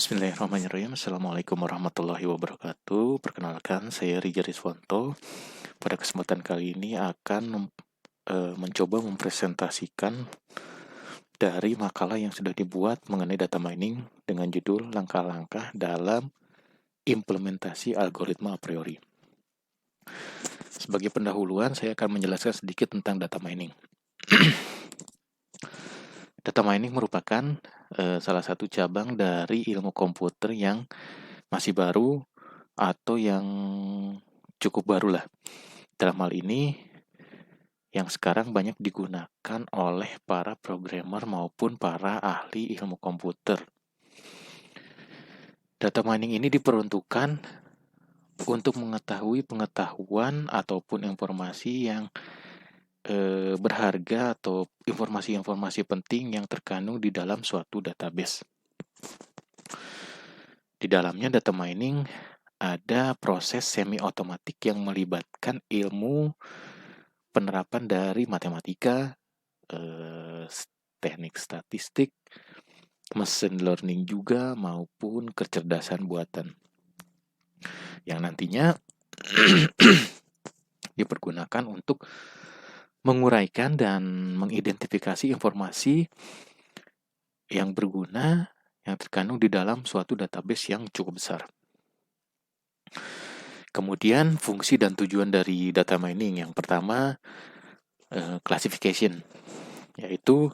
Bismillahirrahmanirrahim. Assalamualaikum warahmatullahi wabarakatuh. Perkenalkan, saya Rija Rizwanto. Pada kesempatan kali ini akan mencoba mempresentasikan dari makalah yang sudah dibuat mengenai data mining dengan judul Langkah-langkah dalam implementasi algoritma a priori. Sebagai pendahuluan, saya akan menjelaskan sedikit tentang data mining. Data mining merupakan salah satu cabang dari ilmu komputer yang masih baru atau yang cukup baru lah. Dalam hal ini, yang sekarang banyak digunakan oleh para programmer maupun para ahli ilmu komputer. Data mining ini diperuntukkan untuk mengetahui pengetahuan ataupun informasi yang berharga atau informasi-informasi penting yang terkandung di dalam suatu database. Di dalamnya data mining ada proses semi-otomatik yang melibatkan ilmu penerapan dari matematika, teknik statistik, machine learning juga, maupun kecerdasan buatan. Yang nantinya dipergunakan untuk menguraikan dan mengidentifikasi informasi yang berguna yang terkandung di dalam suatu database yang cukup besar. Kemudian fungsi dan tujuan dari data mining yang pertama classification, yaitu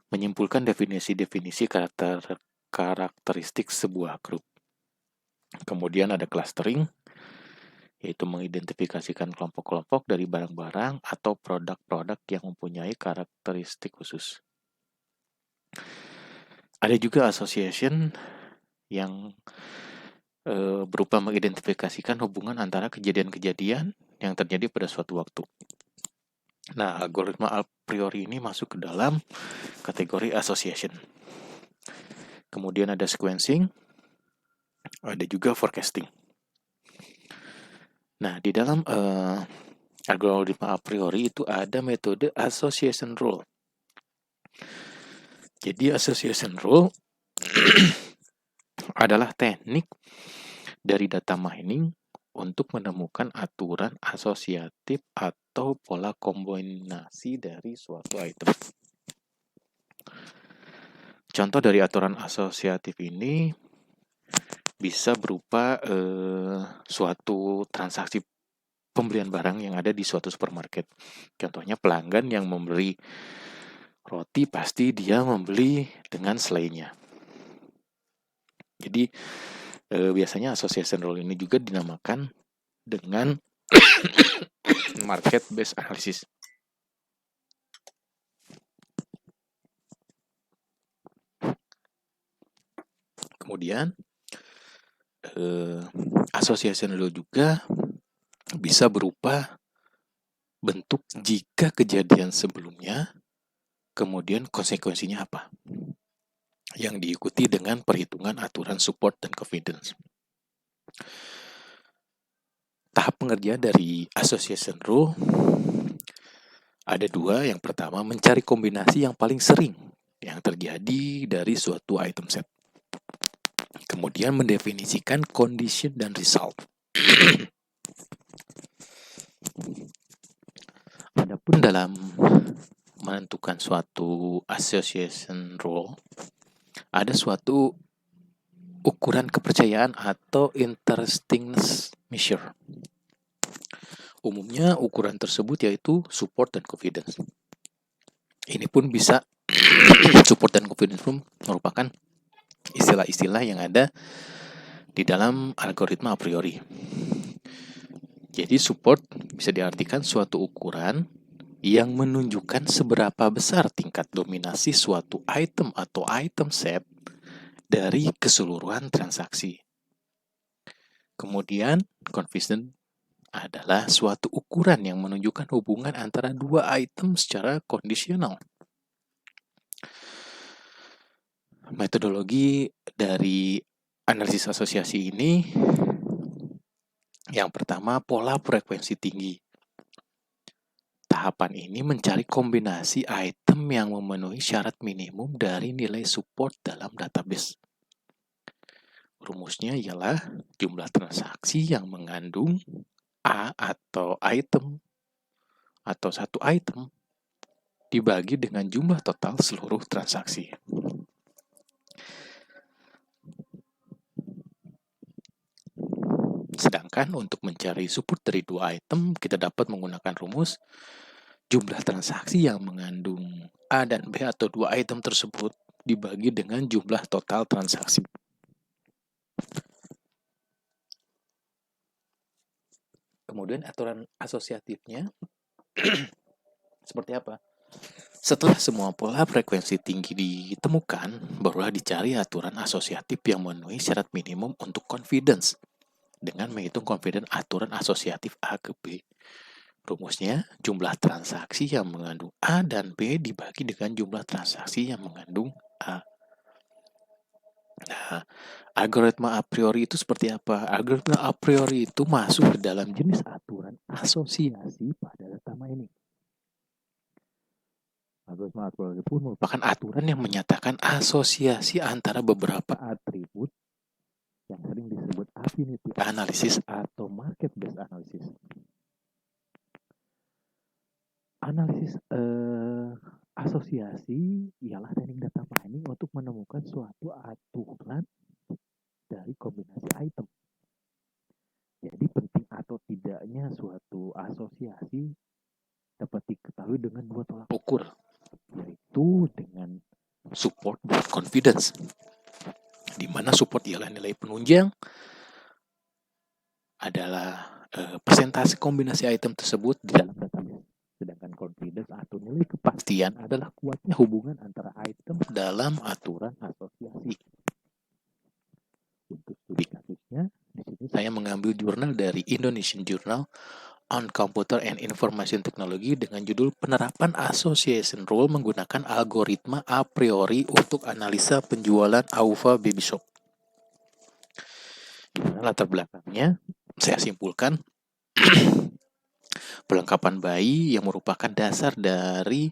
menyimpulkan definisi-definisi karakteristik sebuah grup. Kemudian ada clustering, yaitu mengidentifikasikan kelompok-kelompok dari barang-barang atau produk-produk yang mempunyai karakteristik khusus. Ada juga association yang berupa mengidentifikasikan hubungan antara kejadian-kejadian yang terjadi pada suatu waktu. Nah, algoritma a priori ini masuk ke dalam kategori association. Kemudian ada sequencing, ada juga forecasting. Nah, di dalam algoritma a priori itu ada metode association rule. Jadi association rule adalah teknik dari data mining untuk menemukan aturan asosiatif atau pola kombinasi dari suatu item. Contoh dari aturan asosiatif ini bisa berupa suatu transaksi pembelian barang yang ada di suatu supermarket. Contohnya pelanggan yang membeli roti pasti dia membeli dengan selainya. Jadi biasanya association rule ini juga dinamakan dengan market based analysis. Kemudian association rule juga bisa berupa bentuk jika kejadian sebelumnya, kemudian konsekuensinya apa, yang diikuti dengan perhitungan aturan support dan confidence. Tahap pengerjaan dari association rule ada dua. Yang pertama, mencari kombinasi yang paling sering yang terjadi dari suatu item set. Kemudian mendefinisikan condition dan result. Adapun dalam menentukan suatu association rule, ada suatu ukuran kepercayaan atau interestingness measure. Umumnya ukuran tersebut yaitu support dan confidence. Ini pun bisa support dan confidence pun merupakan istilah-istilah yang ada di dalam algoritma a priori. Jadi support bisa diartikan suatu ukuran yang menunjukkan seberapa besar tingkat dominasi suatu item atau item set dari keseluruhan transaksi. Kemudian confidence adalah suatu ukuran yang menunjukkan hubungan antara dua item secara kondisional. Metodologi dari analisis asosiasi ini, yang pertama, pola frekuensi tinggi. Tahapan ini mencari kombinasi item yang memenuhi syarat minimum dari nilai support dalam database. Rumusnya ialah jumlah transaksi yang mengandung A atau item atau satu item dibagi dengan jumlah total seluruh transaksi. Sedangkan untuk mencari support dari dua item, kita dapat menggunakan rumus jumlah transaksi yang mengandung A dan B atau dua item tersebut dibagi dengan jumlah total transaksi. Kemudian aturan asosiatifnya seperti apa? Setelah semua pola frekuensi tinggi ditemukan, barulah dicari aturan asosiatif yang memenuhi syarat minimum untuk confidence dengan menghitung confidence aturan asosiatif A ke B. Rumusnya, jumlah transaksi yang mengandung A dan B dibagi dengan jumlah transaksi yang mengandung A. Nah, algoritma a priori itu seperti apa? Algoritma a priori itu masuk ke dalam jenis aturan asosiasi pada data mining. Algoritma a priori pun merupakan aturan yang menyatakan asosiasi antara beberapa atribut yang sering disebut affinity analysis atau market based analysis. Analisis asosiasi ialah teknik data mining untuk menemukan suatu aturan dari kombinasi item. Jadi penting atau tidaknya suatu asosiasi dapat diketahui dengan dua tolak ukur, yaitu dengan support dan confidence. Di mana support ialah nilai penunjang adalah persentase kombinasi item tersebut di dalam database. Sedangkan confidence atau nilai kepastian adalah kuatnya hubungan antara item dalam aturan asosiasi. Untuk studi kasusnya, di sini saya mengambil jurnal dari Indonesian Journal on Computer and Information Technology dengan judul Penerapan Association Rule menggunakan algoritma a priori untuk analisa penjualan AUVA Baby Shop. Latar belakangnya, saya simpulkan perlengkapan bayi yang merupakan dasar dari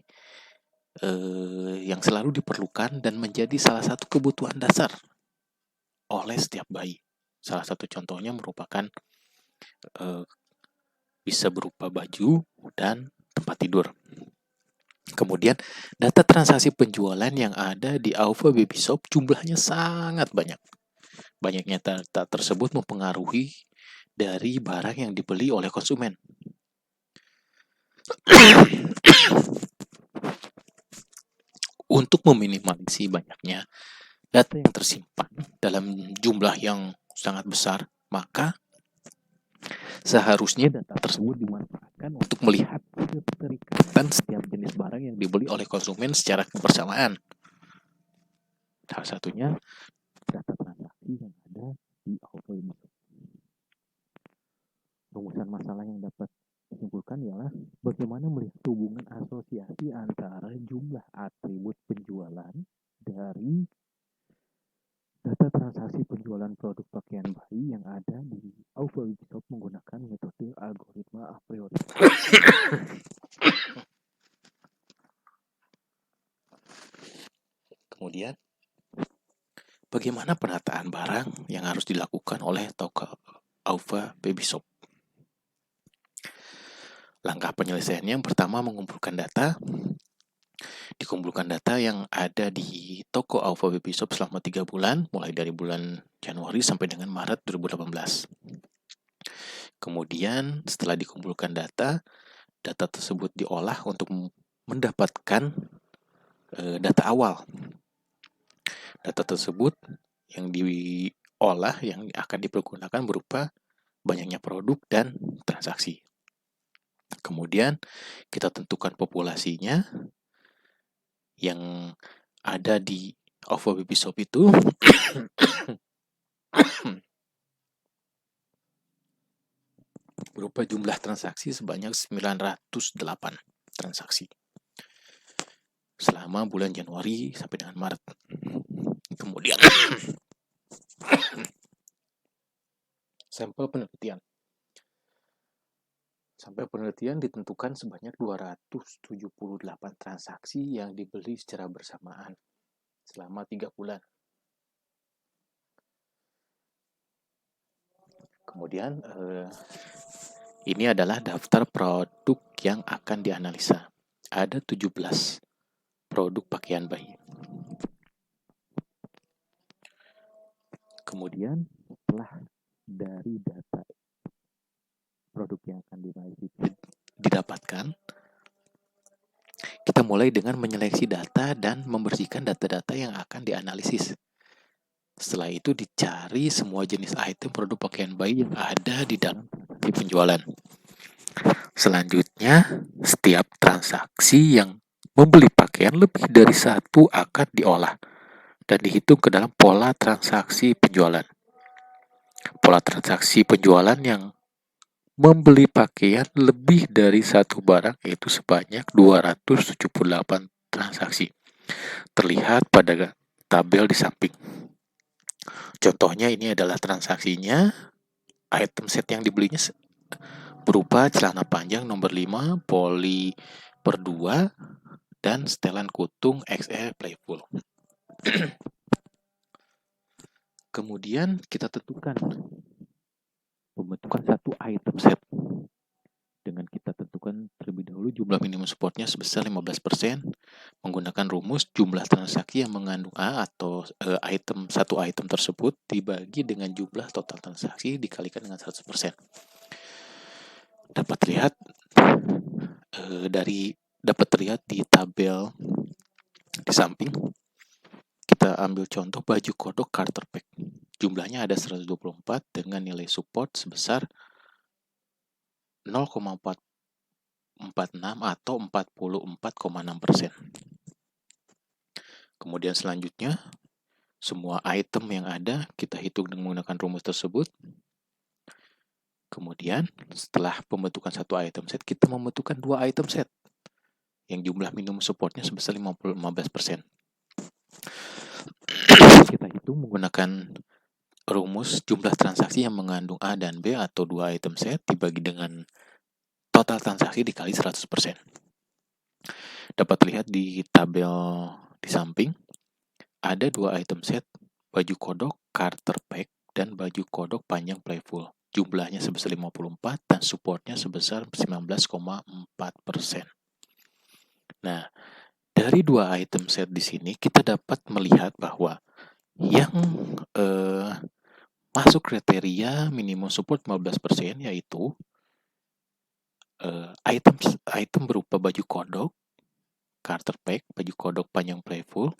yang selalu diperlukan dan menjadi salah satu kebutuhan dasar oleh setiap bayi. Salah satu contohnya merupakan bisa berupa baju dan tempat tidur. Kemudian, data transaksi penjualan yang ada di AUVA Baby Shop jumlahnya sangat banyak. Banyaknya data tersebut mempengaruhi dari barang yang dibeli oleh konsumen. Untuk meminimalisasi banyaknya data yang tersimpan dalam jumlah yang sangat besar, maka seharusnya data tersebut dimanfaatkan untuk melihat keterikatan setiap jenis barang yang dibeli oleh konsumen secara kebersamaan. Salah satunya data transaksi yang ada di AUVA Baby Shop. Rumusan masalah yang dapat disimpulkan ialah bagaimana melihat hubungan asosiasi antara jumlah atribut penjualan dari data transaksi penjualan produk pakaian bayi yang ada di AUVA Baby Shop menggunakan metode algoritma a priori. Kemudian, bagaimana penataan barang yang harus dilakukan oleh toko AUVA Baby Shop? Langkah penyelesaiannya yang pertama mengumpulkan data. Dikumpulkan data yang ada di toko AUVA Baby Shop selama 3 bulan, mulai dari bulan Januari sampai dengan Maret 2018. Kemudian setelah dikumpulkan data tersebut diolah untuk mendapatkan data awal. Data tersebut yang diolah yang akan dipergunakan berupa banyaknya produk dan transaksi. Kemudian kita tentukan populasinya yang ada di AUVA Baby Shop itu berupa jumlah transaksi sebanyak 908 transaksi selama bulan Januari sampai dengan Maret. Kemudian sampel penelitian. Sampel penelitian ditentukan sebanyak 278 transaksi yang dibeli secara bersamaan selama 3 bulan. Kemudian ini adalah daftar produk yang akan dianalisa. Ada 17 produk pakaian bayi. Kemudian setelah dari data produk yang akan didapatkan, kita mulai dengan menyeleksi data dan membersihkan data-data yang akan dianalisis. Setelah itu dicari semua jenis item produk pakaian bayi yang ada di dalam transaksi penjualan. Selanjutnya, setiap transaksi yang membeli pakaian lebih dari satu akan diolah dan dihitung ke dalam pola transaksi penjualan. Pola transaksi penjualan yang membeli pakaian lebih dari satu barang yaitu sebanyak 278 transaksi. Terlihat pada tabel di samping. Contohnya ini adalah transaksinya. Item set yang dibelinya berupa celana panjang nomor 5, poli per 2, dan setelan kutung XL Playful. Kemudian kita tentukan pembentukan satu item set. Dengan kita tentukan terlebih dahulu jumlah minimum supportnya sebesar 15%, menggunakan rumus jumlah transaksi yang mengandung A atau satu item tersebut dibagi dengan jumlah total transaksi dikalikan dengan 100%. Dapat terlihat di tabel di samping. Kita ambil contoh baju kodok Carter Pack. Jumlahnya ada 124 dengan nilai support sebesar 0,446 atau 44,6%. Kemudian selanjutnya, semua item yang ada kita hitung dengan menggunakan rumus tersebut. Kemudian setelah pembentukan satu item set, kita membentukkan dua item set yang jumlah minimum supportnya sebesar 15%. Kita hitung menggunakan rumus jumlah transaksi yang mengandung A dan B atau dua item set dibagi dengan total transaksi dikali 100%. Dapat lihat di tabel di samping, ada dua item set, baju kodok Carter Pack dan baju kodok panjang Playful. Jumlahnya sebesar 54 dan supportnya sebesar 19,4%. Nah, dari dua item set di sini kita dapat melihat bahwa yang masuk kriteria minimum support 15% yaitu item berupa baju kodok Carter Pack, baju kodok panjang Playful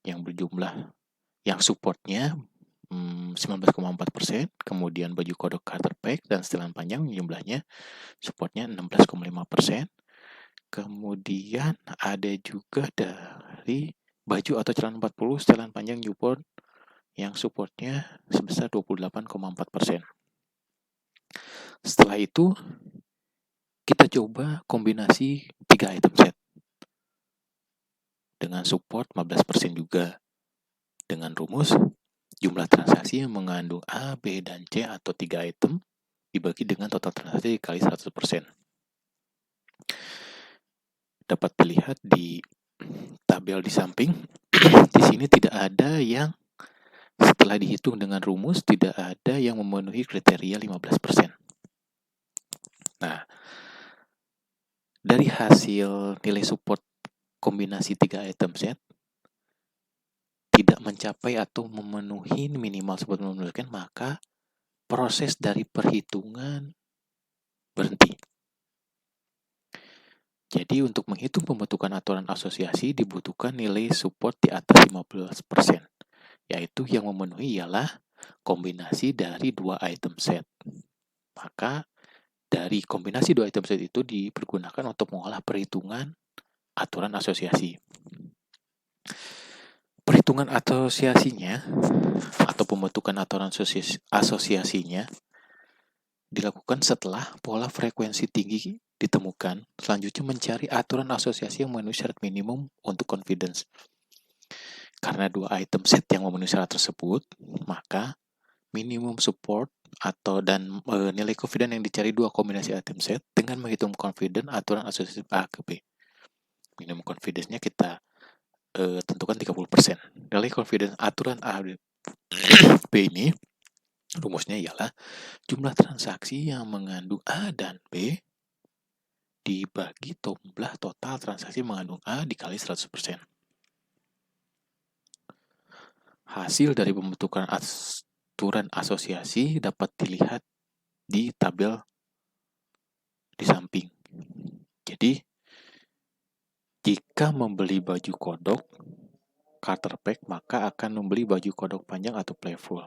yang berjumlah yang supportnya 19,4%, kemudian baju kodok Carter Pack dan setelan panjang jumlahnya supportnya 16,5%. Kemudian ada juga dari baju atau celana 40 setelan panjang Newport yang supportnya sebesar 28,4%. Setelah itu kita coba kombinasi 3 item set dengan support 15% juga dengan rumus jumlah transaksi yang mengandung A, B, dan C atau 3 item dibagi dengan total transaksi dikali 100%. Dapat dilihat di tabel di samping, di sini tidak ada yang setelah dihitung dengan rumus tidak ada yang memenuhi kriteria 15%. Nah, dari hasil nilai support kombinasi 3 item set tidak mencapai atau memenuhi minimal support menunjukkan, maka proses dari perhitungan berhenti. Jadi untuk menghitung pembentukan aturan asosiasi dibutuhkan nilai support di atas 15%, yaitu yang memenuhi ialah kombinasi dari dua item set. Maka dari kombinasi dua item set itu dipergunakan untuk mengolah perhitungan aturan asosiasi. Perhitungan asosiasinya atau pembentukan aturan asosiasinya dilakukan setelah pola frekuensi tinggi ditemukan. Selanjutnya mencari aturan asosiasi yang memenuhi syarat minimum untuk confidence. Karena dua item set yang memenuhi syarat tersebut, maka minimum support dan nilai confidence yang dicari dua kombinasi item set dengan menghitung confidence aturan asosiasi A ke B. Minimum confidence-nya kita tentukan 30%. Nilai confidence aturan A B ini Rumusnya ialah jumlah transaksi yang mengandung A dan B dibagi jumlah total transaksi mengandung A dikali 100%. Hasil dari pembentukan aturan asosiasi dapat dilihat di tabel di samping. Jadi, jika membeli baju kodok Carter Peg, maka akan membeli baju kodok panjang atau playful.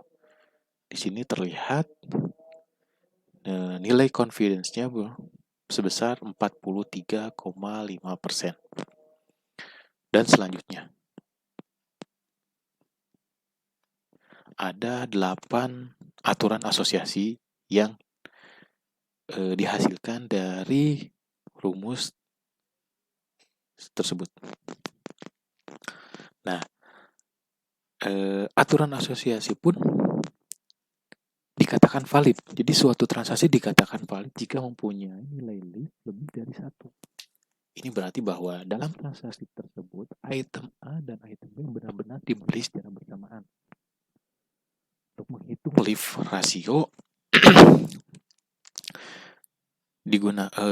Di sini terlihat nilai confidence-nya sebesar 43,5%. Dan selanjutnya, ada 8 aturan asosiasi yang dihasilkan dari rumus tersebut. Nah, aturan asosiasi pun dikatakan valid. Jadi suatu transaksi dikatakan valid jika mempunyai nilai list lebih dari 1. Ini berarti bahwa dalam transaksi tersebut, item A dan item B benar-benar dibeli secara bersamaan. Untuk menghitung lift rasio,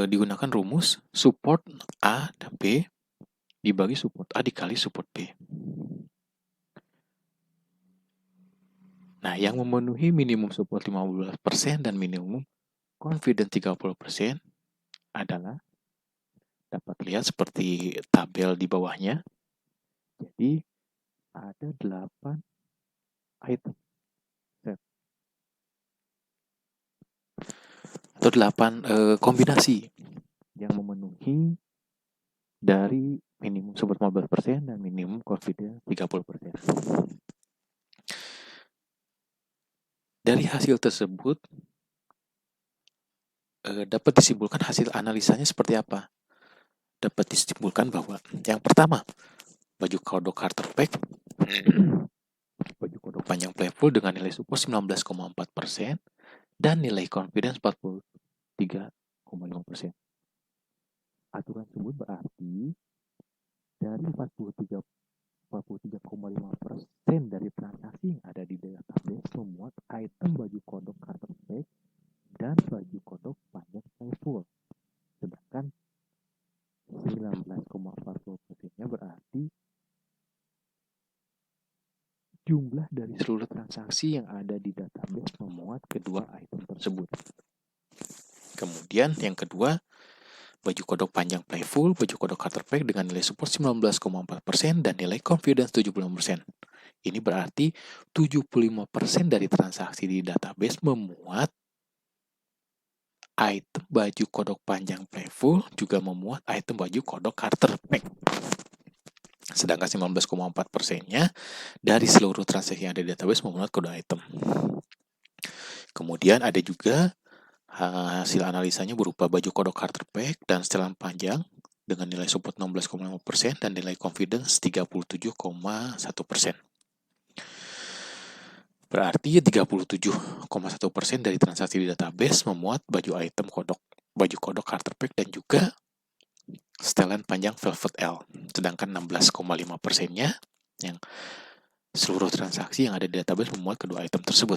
digunakan rumus support A dan B dibagi support A dikali support B. Nah, yang memenuhi minimum support 15% dan minimum confidence 30% adalah dapat lihat seperti tabel di bawahnya. Jadi, ada 8 item set atau 8 kombinasi yang memenuhi dari minimum support 15% dan minimum confidence 30%. Dari hasil tersebut dapat disimpulkan hasil analisanya seperti apa? Dapat disimpulkan bahwa yang pertama, baju kodok Carter Peg, baju kodok panjang playful dengan nilai support 19,4% dan nilai confidence 43,5%. Aturan tersebut berarti dari 43,5% dari transaksi yang ada di database memuat item baju kodok Carter Peg dan baju kodok panjang playful. Sedangkan 19,40%-nya berarti jumlah dari seluruh transaksi yang ada di database memuat kedua item tersebut. Kemudian yang kedua, baju kodok panjang playful, baju kodok Carter Peg dengan nilai support 19,4% dan nilai confidence 75%. Ini berarti 75% dari transaksi di database memuat item baju kodok panjang playful juga memuat item baju kodok Carter Peg. Sedangkan 19,4%-nya dari seluruh transaksi yang ada di database memuat kedua item. Kemudian ada juga hasil analisanya berupa baju kodok Carter Peg dan setelan panjang dengan nilai support 16,5% dan nilai confidence 37,1%. Berarti 37,1% dari transaksi di database memuat baju kodok Carter Peg dan juga setelan panjang Velvet L. Sedangkan 16,5%-nya yang seluruh transaksi yang ada di database memuat kedua item tersebut.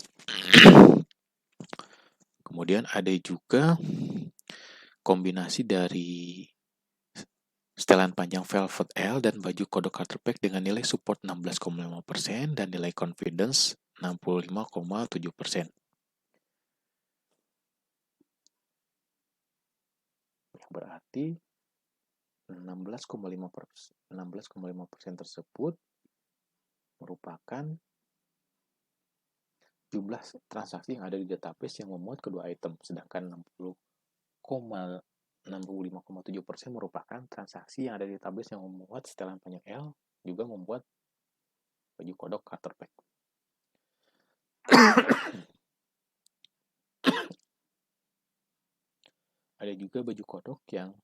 Kemudian ada juga kombinasi dari setelan panjang Velvet L dan baju kodok Carter Peg dengan nilai support 16,5% dan nilai confidence 65,7%. Yang berarti 16,5% tersebut merupakan jumlah transaksi yang ada di database yang memuat kedua item, sedangkan 65,7% merupakan transaksi yang ada di database yang memuat setelan panjang L juga membuat baju kodok Carter Peg. Ada juga baju kodok yang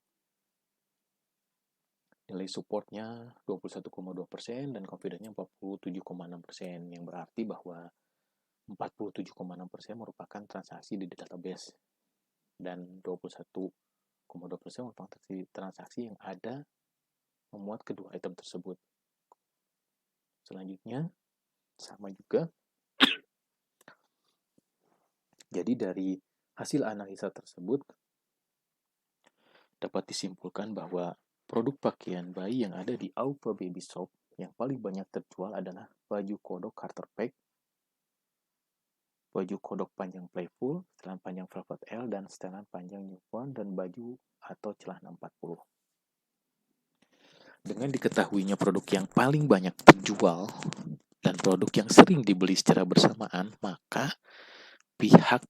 nilai supportnya 21,2% dan confidence-nya 47,6%, yang berarti bahwa 47,6% merupakan transaksi di database dan 21,2% merupakan transaksi yang ada memuat kedua item tersebut. Selanjutnya sama juga Jadi dari hasil analisa tersebut dapat disimpulkan bahwa produk pakaian bayi yang ada di Alpha Baby Shop yang paling banyak terjual adalah baju kodok Carter Peg, baju kodok panjang Playful, setelan panjang Velvet L, dan setelan panjang Newborn, dan baju atau celana 40. Dengan diketahuinya produk yang paling banyak terjual dan produk yang sering dibeli secara bersamaan, maka pihak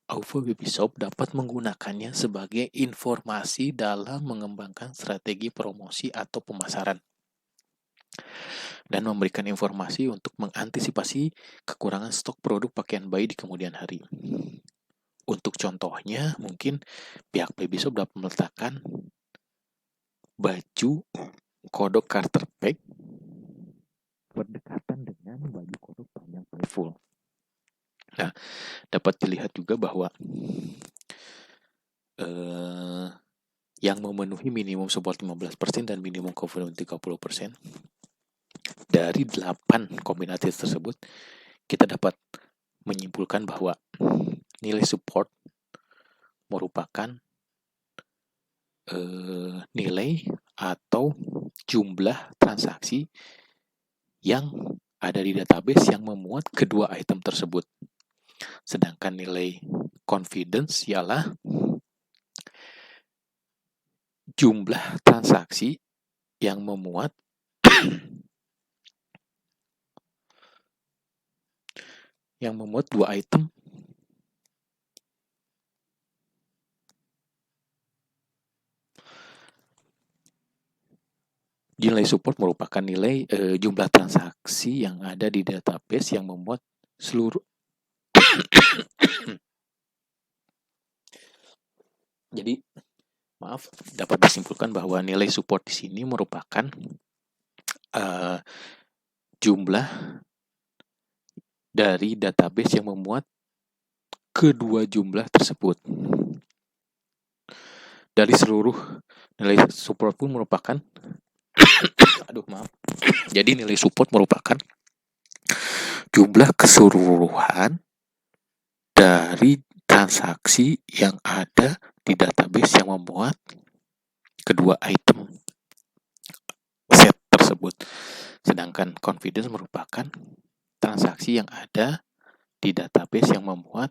Alpha Baby Shop dapat menggunakannya sebagai informasi dalam mengembangkan strategi promosi atau pemasaran dan memberikan informasi untuk mengantisipasi kekurangan stok produk pakaian bayi di kemudian hari. Untuk contohnya, mungkin pihak Baby Shop dapat meletakkan baju kodok Carter Peg berdekatan dengan baju kodok panjang Playful. Nah, dapat dilihat juga bahwa yang memenuhi minimum support 15% dan minimum confidence 30%, dari 8 kombinasi tersebut, kita dapat menyimpulkan bahwa nilai support merupakan nilai atau jumlah transaksi yang ada di database yang memuat kedua item tersebut. Sedangkan nilai confidence ialah jumlah transaksi yang memuat dua item nilai support merupakan nilai jumlah transaksi yang ada di database yang memuat seluruh jadi dapat disimpulkan bahwa nilai support di sini merupakan jumlah dari database yang memuat kedua jumlah tersebut. Dari seluruh nilai support pun merupakan jadi nilai support merupakan jumlah keseluruhan dari transaksi yang ada di database yang memuat kedua item set tersebut. Sedangkan confidence merupakan transaksi yang ada di database yang memuat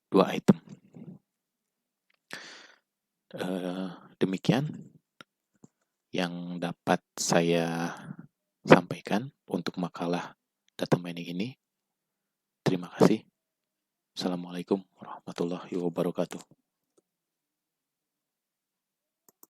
dua item. Demikian yang dapat saya sampaikan untuk makalah data mining ini. Terima kasih. Assalamualaikum warahmatullahi wabarakatuh.